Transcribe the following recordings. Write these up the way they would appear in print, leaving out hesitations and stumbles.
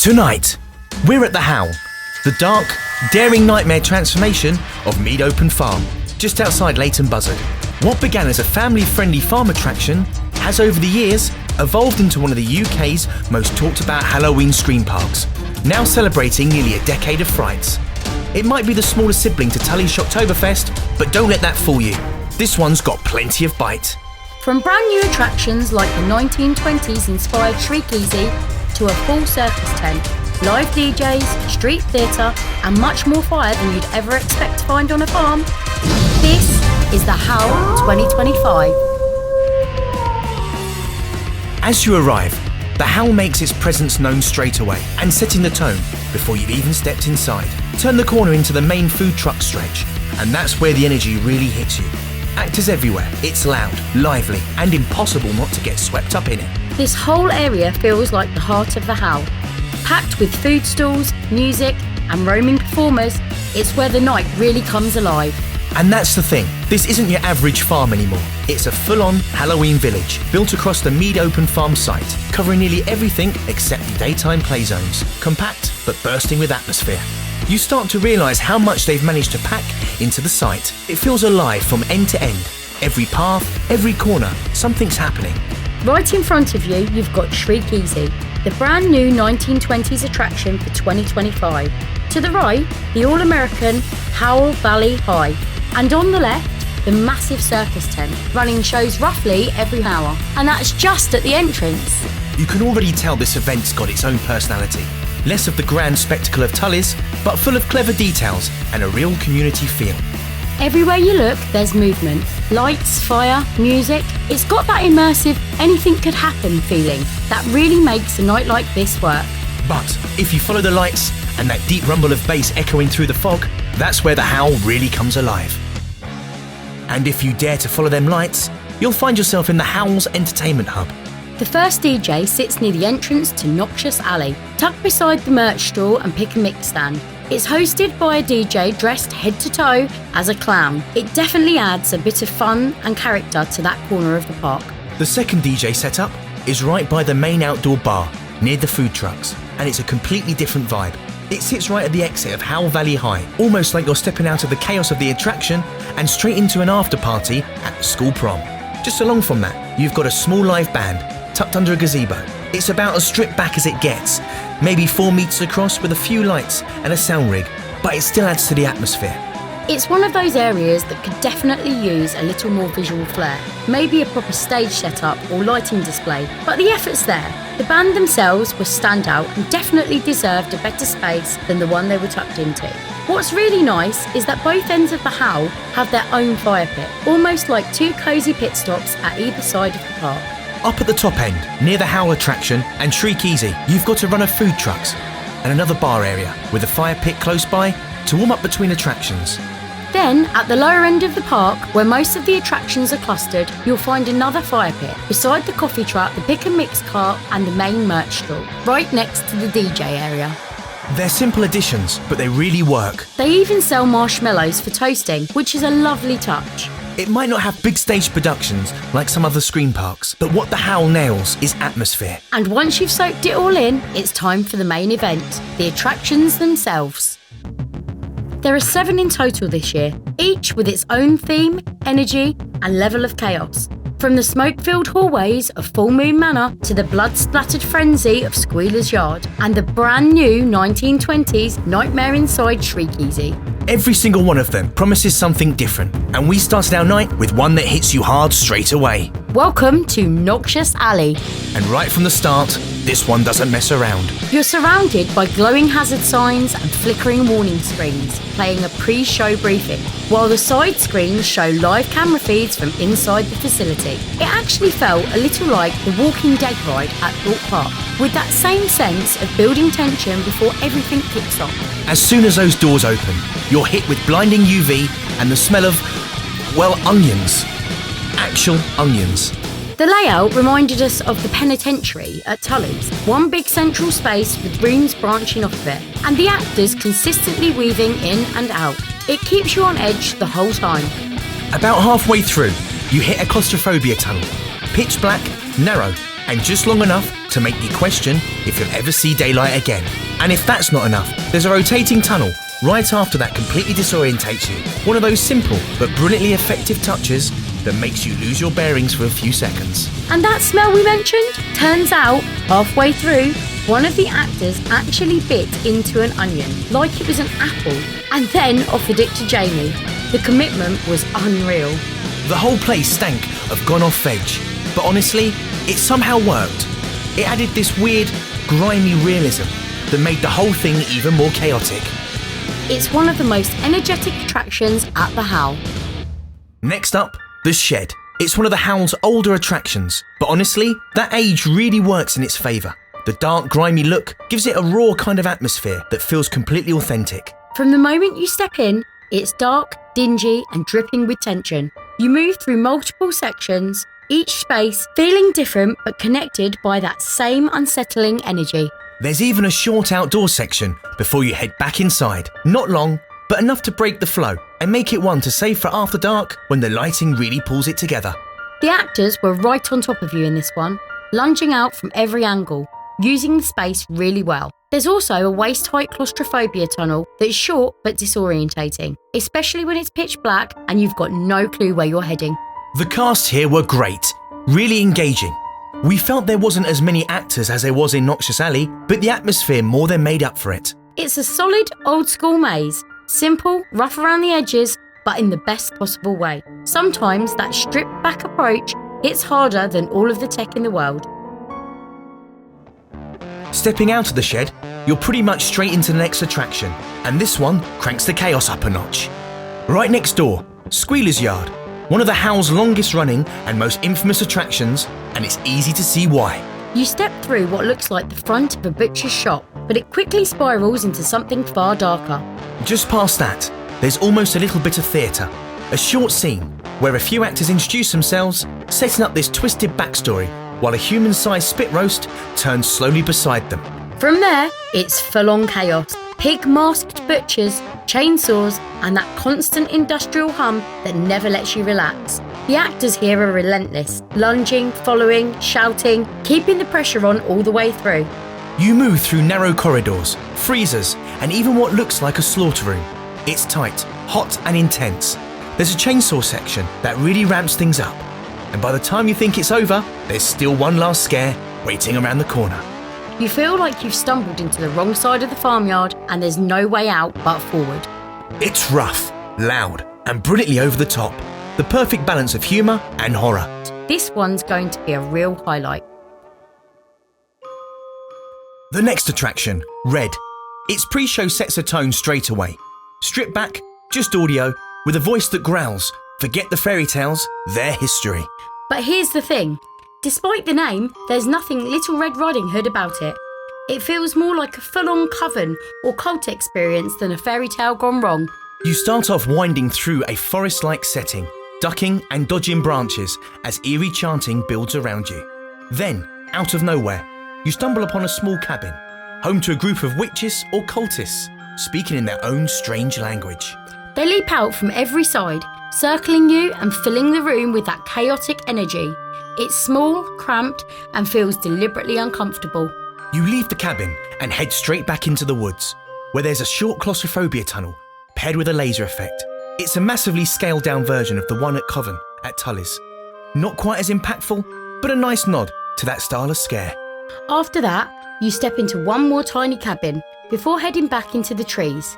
Tonight, we're at the Howl, the dark, daring nightmare transformation of Mead Open Farm, just outside Leighton Buzzard. What began as a family-friendly farm attraction has over the years evolved into one of the UK's most talked about Halloween scream parks, now celebrating nearly a decade of frights. It might be the smaller sibling to Tully's Shocktoberfest, but don't let that fool you. This one's got plenty of bite. From brand new attractions like the 1920s inspired Shriek to a full circus tent, live DJs, street theatre and much more fire than you'd ever expect to find on a farm, this is the Howl 2025. As you arrive, the Howl makes its presence known straight away and setting the tone before you've even stepped inside. Turn the corner into the main food truck stretch and that's where the energy really hits you. Actors everywhere, it's loud, lively and impossible not to get swept up in it. This whole area feels like the heart of the Howl. Packed with food stalls, music and roaming performers, it's where the night really comes alive. And that's the thing, this isn't your average farm anymore. It's a full-on Halloween village built across the Mead Open Farm site, covering nearly everything except the daytime play zones. Compact but bursting with atmosphere. You start to realise how much they've managed to pack into the site. It feels alive from end to end. Every path, every corner, something's happening. Right in front of you, you've got Shriek, the brand new 1920s attraction for 2025. To the right, the all-American Howl Valley High. And on the left, the massive circus tent, running shows roughly every hour. And that's just at the entrance. You can already tell this event's got its own personality. Less of the grand spectacle of Tully's, but full of clever details and a real community feel. Everywhere you look, there's movement. Lights, fire, music. It's got that immersive, anything could happen feeling that really makes a night like this work. But if you follow the lights and that deep rumble of bass echoing through the fog, that's where the Howl really comes alive. And if you dare to follow them lights, you'll find yourself in the Howl's entertainment hub. The first DJ sits near the entrance to Noxious Alley, tucked beside the merch stall and pick and mix stand. It's hosted by a DJ dressed head to toe as a clown. It definitely adds a bit of fun and character to that corner of the park. The second DJ setup is right by the main outdoor bar, near the food trucks, and it's a completely different vibe. It sits right at the exit of Howl Valley High, almost like you're stepping out of the chaos of the attraction and straight into an after party at the school prom. Just along from that, you've got a small live band tucked under a gazebo. It's about as stripped back as it gets, maybe 4 meters across with a few lights and a sound rig, but it still adds to the atmosphere. It's one of those areas that could definitely use a little more visual flair, maybe a proper stage setup or lighting display, but the effort's there. The band themselves were standout and definitely deserved a better space than the one they were tucked into. What's really nice is that both ends of the Howl have their own fire pit, almost like 2 cosy pit stops at either side of the park. Up at the top end, near the Howl attraction and Shriek, you've got a run of food trucks and another bar area with a fire pit close by to warm up between attractions. Then, at the lower end of the park, where most of the attractions are clustered, you'll find another fire pit, beside the coffee truck, the pick and mix cart and the main merch stall, right next to the DJ area. They're simple additions, but they really work. They even sell marshmallows for toasting, which is a lovely touch. It might not have big stage productions like some other screen parks, but what the Howl nails is atmosphere. And once you've soaked it all in, it's time for the main event, the attractions themselves. There are 7 in total this year, each with its own theme, energy and level of chaos. From the smoke-filled hallways of Full Moon Manor to the blood-splattered frenzy of Squealer's Yard and the brand new 1920s Nightmare Inside Shriek. Every single one of them promises something different, and we started our night with one that hits you hard straight away. Welcome to Noxious Alley. And right from the start, this one doesn't mess around. You're surrounded by glowing hazard signs and flickering warning screens, playing a pre-show briefing, while the side screens show live camera feeds from inside the facility. It actually felt a little like the Walking Dead ride at Thorpe Park, with that same sense of building tension before everything kicks off. As soon as those doors open, you're hit with blinding UV and the smell of, well, onions. Actual onions. The layout reminded us of the penitentiary at Tully's, one big central space with rooms branching off of it, and the actors consistently weaving in and out. It keeps you on edge the whole time. About halfway through, you hit a claustrophobia tunnel. Pitch black, narrow, and just long enough to make you question if you'll ever see daylight again. And if that's not enough, there's a rotating tunnel right after that completely disorientates you. One of those simple but brilliantly effective touches that makes you lose your bearings for a few seconds. And that smell we mentioned? Turns out, halfway through, one of the actors actually bit into an onion like it was an apple and then offered it to Jamie. The commitment was unreal. The whole place stank of gone off veg, but honestly, it somehow worked. It added this weird, grimy realism that made the whole thing even more chaotic. It's one of the most energetic attractions at the Howl. Next up, the Shed. It's one of the Howl's older attractions, but honestly, that age really works in its favour. The dark, grimy look gives it a raw kind of atmosphere that feels completely authentic. From the moment you step in, it's dark, dingy and dripping with tension. You move through multiple sections, each space feeling different but connected by that same unsettling energy. There's even a short outdoor section before you head back inside. Not long, but enough to break the flow and make it one to save for after dark when the lighting really pulls it together. The actors were right on top of you in this one, lunging out from every angle, using the space really well. There's also a waist-height claustrophobia tunnel that's short but disorientating, especially when it's pitch black and you've got no clue where you're heading. The cast here were great, really engaging. We felt there wasn't as many actors as there was in Noxious Alley, but the atmosphere more than made up for it. It's a solid, old-school maze. Simple, rough around the edges, but in the best possible way. Sometimes that stripped-back approach hits harder than all of the tech in the world. Stepping out of the Shed, you're pretty much straight into the next attraction, and this one cranks the chaos up a notch. Right next door, Squealer's Yard, one of the Howl's longest running and most infamous attractions, and it's easy to see why. You step through what looks like the front of a butcher's shop, but it quickly spirals into something far darker. Just past that, there's almost a little bit of theatre, a short scene where a few actors introduce themselves, setting up this twisted backstory while a human-sized spit roast turns slowly beside them. From there, it's full-on chaos. Pig-masked butchers, chainsaws, and that constant industrial hum that never lets you relax. The actors here are relentless, lunging, following, shouting, keeping the pressure on all the way through. You move through narrow corridors, freezers, and even what looks like a slaughter room. It's tight, hot, and intense. There's a chainsaw section that really ramps things up. And by the time you think it's over, there's still one last scare waiting around the corner. You feel like you've stumbled into the wrong side of the farmyard and there's no way out but forward. It's rough, loud, and brilliantly over the top. The perfect balance of humour and horror. This one's going to be a real highlight. The next attraction, Red. Its pre-show sets a tone straight away. Stripped back, just audio, with a voice that growls, forget the fairy tales, they're history. But here's the thing. Despite the name, there's nothing Little Red Riding Hood about it. It feels more like a full-on coven or cult experience than a fairy tale gone wrong. You start off winding through a forest-like setting, ducking and dodging branches as eerie chanting builds around you. Then, out of nowhere, you stumble upon a small cabin, home to a group of witches or cultists, speaking in their own strange language. They leap out from every side, circling you and filling the room with that chaotic energy. It's small, cramped, and feels deliberately uncomfortable. You leave the cabin and head straight back into the woods, where there's a short claustrophobia tunnel paired with a laser effect. It's a massively scaled-down version of the one at Coven at Tully's. Not quite as impactful, but a nice nod to that style of scare. After that, you step into one more tiny cabin before heading back into the trees.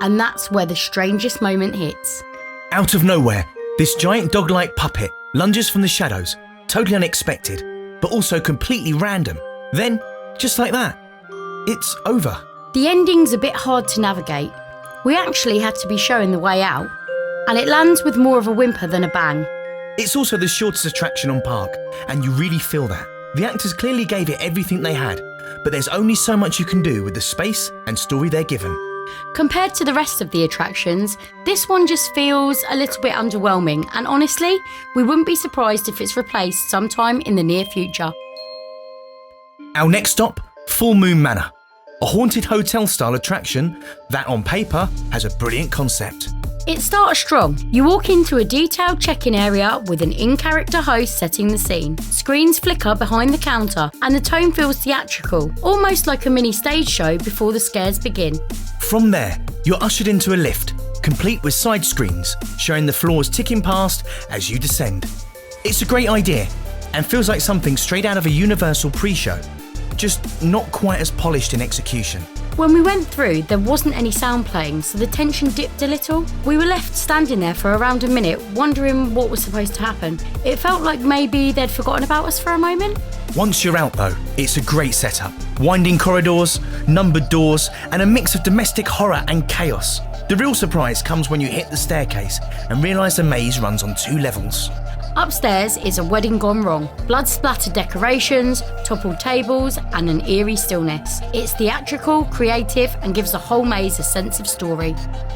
And that's where the strangest moment hits. Out of nowhere, this giant dog-like puppet lunges from the shadows, totally unexpected, but also completely random. Then, just like that, it's over. The ending's a bit hard to navigate. We actually had to be shown the way out, and it lands with more of a whimper than a bang. It's also the shortest attraction on park, and you really feel that. The actors clearly gave it everything they had, but there's only so much you can do with the space and story they're given. Compared to the rest of the attractions, this one just feels a little bit underwhelming, and honestly, we wouldn't be surprised if it's replaced sometime in the near future. Our next stop, Full Moon Manor, a haunted hotel-style attraction that on paper has a brilliant concept. It starts strong. You walk into a detailed check-in area with an in-character host setting the scene. Screens flicker behind the counter and the tone feels theatrical, almost like a mini stage show before the scares begin. From there, you're ushered into a lift, complete with side screens, showing the floors ticking past as you descend. It's a great idea and feels like something straight out of a Universal pre-show, just not quite as polished in execution. When we went through, there wasn't any sound playing, so the tension dipped a little. We were left standing there for around a minute, wondering what was supposed to happen. It felt like maybe they'd forgotten about us for a moment. Once you're out though, it's a great setup. Winding corridors, numbered doors, and a mix of domestic horror and chaos. The real surprise comes when you hit the staircase and realise the maze runs on 2 levels. Upstairs is a wedding gone wrong. Blood-splattered decorations, toppled tables, and an eerie stillness. It's theatrical, creative, and gives the whole maze a sense of story.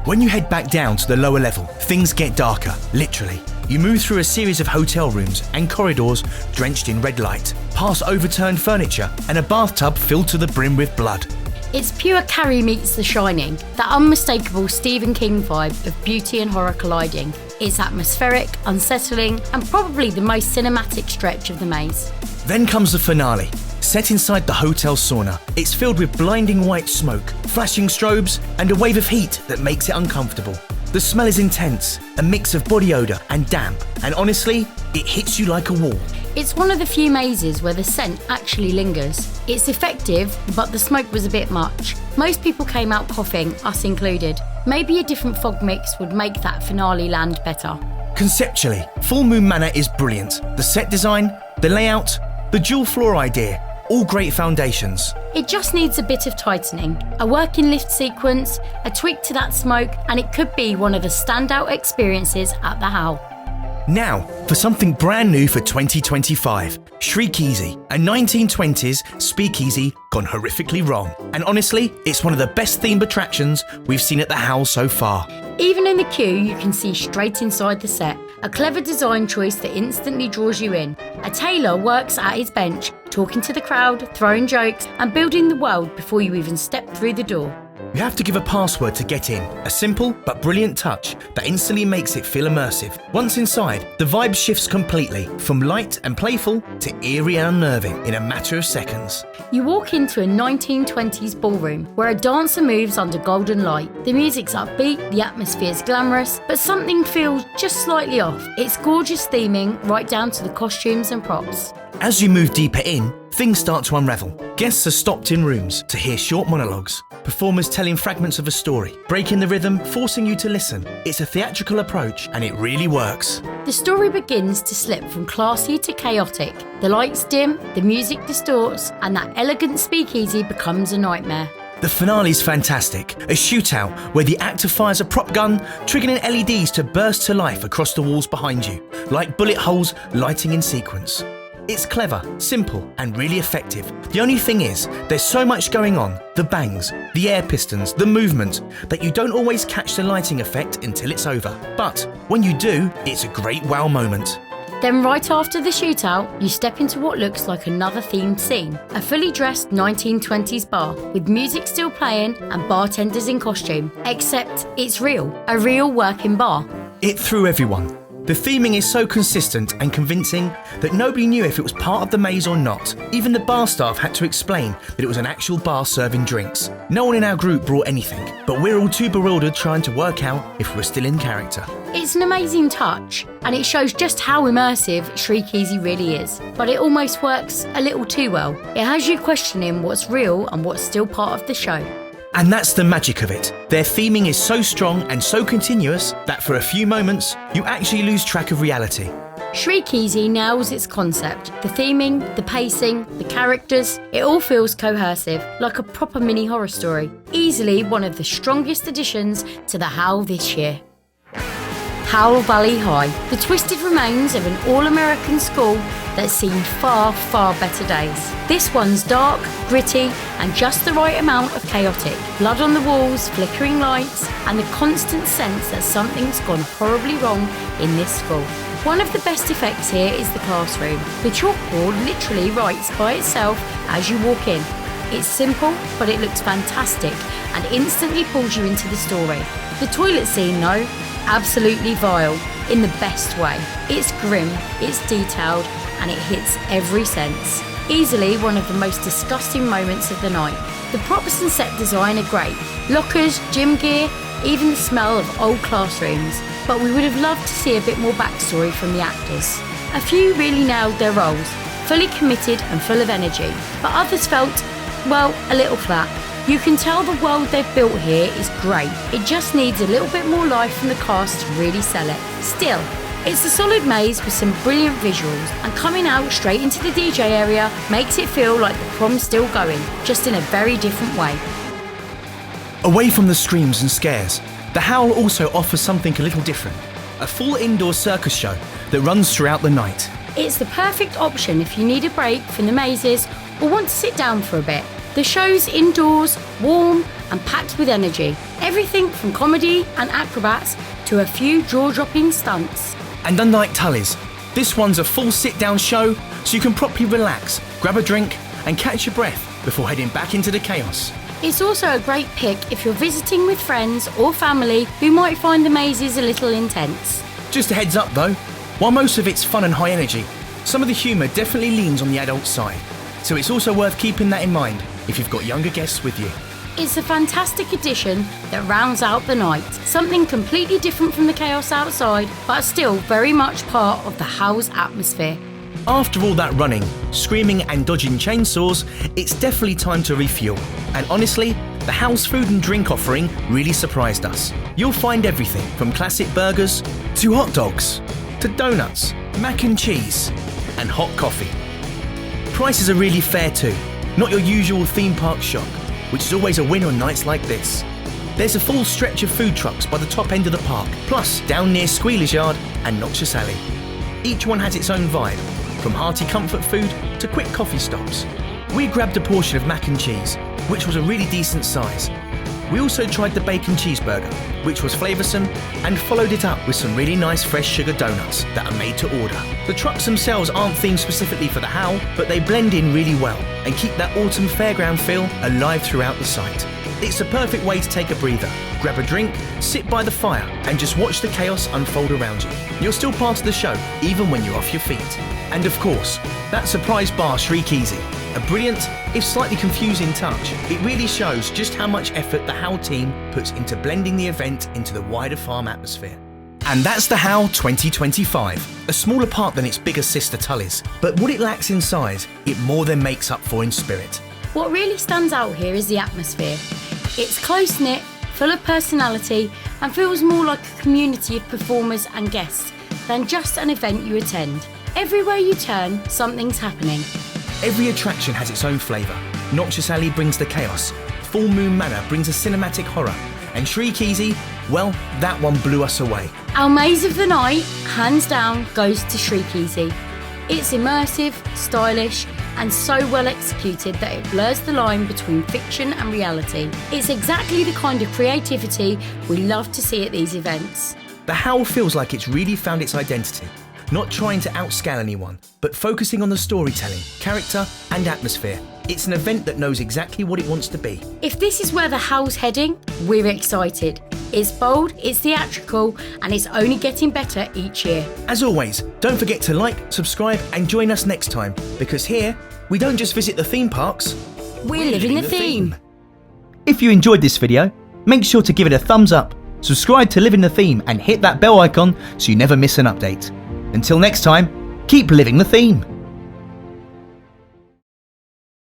When you head back down to the lower level, things get darker, literally. You move through a series of hotel rooms and corridors drenched in red light, past overturned furniture and a bathtub filled to the brim with blood. It's pure Carrie meets The Shining, that unmistakable Stephen King vibe of beauty and horror colliding. It's atmospheric, unsettling, and probably the most cinematic stretch of the maze. Then comes the finale. Set inside the hotel sauna, it's filled with blinding white smoke, flashing strobes, and a wave of heat that makes it uncomfortable. The smell is intense, a mix of body odour and damp, and honestly, it hits you like a wall. It's one of the few mazes where the scent actually lingers. It's effective, but the smoke was a bit much. Most people came out coughing, us included. Maybe a different fog mix would make that finale land better. Conceptually, Full Moon Manor is brilliant. The set design, the layout, the dual floor idea, all great foundations. It just needs a bit of tightening, a working lift sequence, a tweak to that smoke, and it could be one of the standout experiences at the Howl. Now, for something brand new for 2025, Shriek Easy, a 1920s speakeasy gone horrifically wrong. And honestly, it's one of the best themed attractions we've seen at the Howl so far. Even in the queue, you can see straight inside the set. A clever design choice that instantly draws you in. A tailor works at his bench, talking to the crowd, throwing jokes, and building the world before you even step through the door. You have to give a password to get in, a simple but brilliant touch that instantly makes it feel immersive. Once inside, the vibe shifts completely, from light and playful to eerie and unnerving in a matter of seconds. You walk into a 1920s ballroom where a dancer moves under golden light. The music's upbeat, the atmosphere's glamorous, but something feels just slightly off. It's gorgeous theming right down to the costumes and props. As you move deeper in, things start to unravel. Guests are stopped in rooms to hear short monologues, performers telling fragments of a story, breaking the rhythm, forcing you to listen. It's a theatrical approach, and it really works. The story begins to slip from classy to chaotic. The lights dim, the music distorts, and that elegant speakeasy becomes a nightmare. The finale's fantastic, a shootout where the actor fires a prop gun, triggering LEDs to burst to life across the walls behind you, like bullet holes lighting in sequence. It's clever, simple, and really effective. The only thing is, there's so much going on, the bangs, the air pistons, the movement, that you don't always catch the lighting effect until it's over. But when you do, it's a great wow moment. Then right after the shootout, you step into what looks like another themed scene. A fully dressed 1920s bar, with music still playing and bartenders in costume. Except it's real, a real working bar. It threw everyone. The theming is so consistent and convincing that nobody knew if it was part of the maze or not. Even the bar staff had to explain that it was an actual bar serving drinks. No one in our group brought anything, but we're all too bewildered trying to work out if we're still in character. It's an amazing touch, and it shows just how immersive Shriek Easy really is. But it almost works a little too well. It has you questioning what's real and what's still part of the show. And that's the magic of it. Their theming is so strong and so continuous that for a few moments, you actually lose track of reality. Shriek Easy nails its concept. The theming, the pacing, the characters, it all feels cohesive, like a proper mini horror story. Easily one of the strongest additions to the Howl this year. Howl Valley High, the twisted remains of an all-American school that's seen far, far better days. This one's dark, gritty, and just the right amount of chaotic. Blood on the walls, flickering lights, and the constant sense that something's gone horribly wrong in this school. One of the best effects here is the classroom. The chalkboard literally writes by itself as you walk in. It's simple, but it looks fantastic and instantly pulls you into the story. The toilet scene, though, absolutely vile, in the best way. It's grim, it's detailed, and it hits every sense. Easily one of the most disgusting moments of the night. The props and set design are great. Lockers, gym gear, even the smell of old classrooms. But we would have loved to see a bit more backstory from the actors. A few really nailed their roles, fully committed and full of energy, but others felt, well, a little flat. You can tell the world they've built here is great. It just needs a little bit more life from the cast to really sell it. Still, it's a solid maze with some brilliant visuals, and coming out straight into the DJ area makes it feel like the prom's still going, just in a very different way. Away from the screams and scares, the Howl also offers something a little different. A full indoor circus show that runs throughout the night. It's the perfect option if you need a break from the mazes or want to sit down for a bit. The show's indoors, warm and packed with energy. Everything from comedy and acrobats to a few jaw-dropping stunts. And unlike Tully's, this one's a full sit-down show, so you can properly relax, grab a drink and catch your breath before heading back into the chaos. It's also a great pick if you're visiting with friends or family who might find the mazes a little intense. Just a heads up though, while most of it's fun and high energy, some of the humour definitely leans on the adult side, so it's also worth keeping that in mind if you've got younger guests with you. It's a fantastic addition that rounds out the night. Something completely different from the chaos outside, but still very much part of the Howl's atmosphere. After all that running, screaming and dodging chainsaws, it's definitely time to refuel. And honestly, the Howl's food and drink offering really surprised us. You'll find everything from classic burgers to hot dogs to donuts, mac and cheese and hot coffee. Prices are really fair too, not your usual theme park shop, which is always a win on nights like this. There's a full stretch of food trucks by the top end of the park, plus down near Squealer's yard and Noxious Alley. Each one has its own vibe, from hearty comfort food to quick coffee stops. We grabbed a portion of mac and cheese, which was a really decent size. We also tried the bacon cheeseburger, which was flavoursome, and followed it up with some really nice fresh sugar donuts that are made to order. The trucks themselves aren't themed specifically for the Howl, but they blend in really well and keep that autumn fairground feel alive throughout the site. It's a perfect way to take a breather, grab a drink, sit by the fire, and just watch the chaos unfold around you. You're still part of the show, even when you're off your feet. And of course, that surprise bar Shriek, a brilliant, if slightly confusing touch. It really shows just how much effort the Howl team puts into blending the event into the wider farm atmosphere. And that's the Howl 2025, a smaller part than its bigger sister Tully's, but what it lacks in size, it more than makes up for in spirit. What really stands out here is the atmosphere. It's close-knit, full of personality, and feels more like a community of performers and guests than just an event you attend. Everywhere you turn, something's happening. Every attraction has its own flavour. Noxious Alley brings the chaos, Full Moon Manor brings a cinematic horror, and Shriek, well, that one blew us away. Our maze of the night, hands down, goes to Shriek. It's immersive, stylish, and so well executed that it blurs the line between fiction and reality. It's exactly the kind of creativity we love to see at these events. The Howl feels like it's really found its identity, not trying to outscale anyone, but focusing on the storytelling, character, and atmosphere. It's an event that knows exactly what it wants to be. If this is where the Howl's heading, we're excited. It's bold, it's theatrical, and it's only getting better each year. As always, don't forget to like, subscribe, and join us next time, because here, we don't just visit the theme parks, we're living the theme. If you enjoyed this video, make sure to give it a thumbs up, subscribe to Living the Theme, and hit that bell icon so you never miss an update. Until next time, keep living the theme.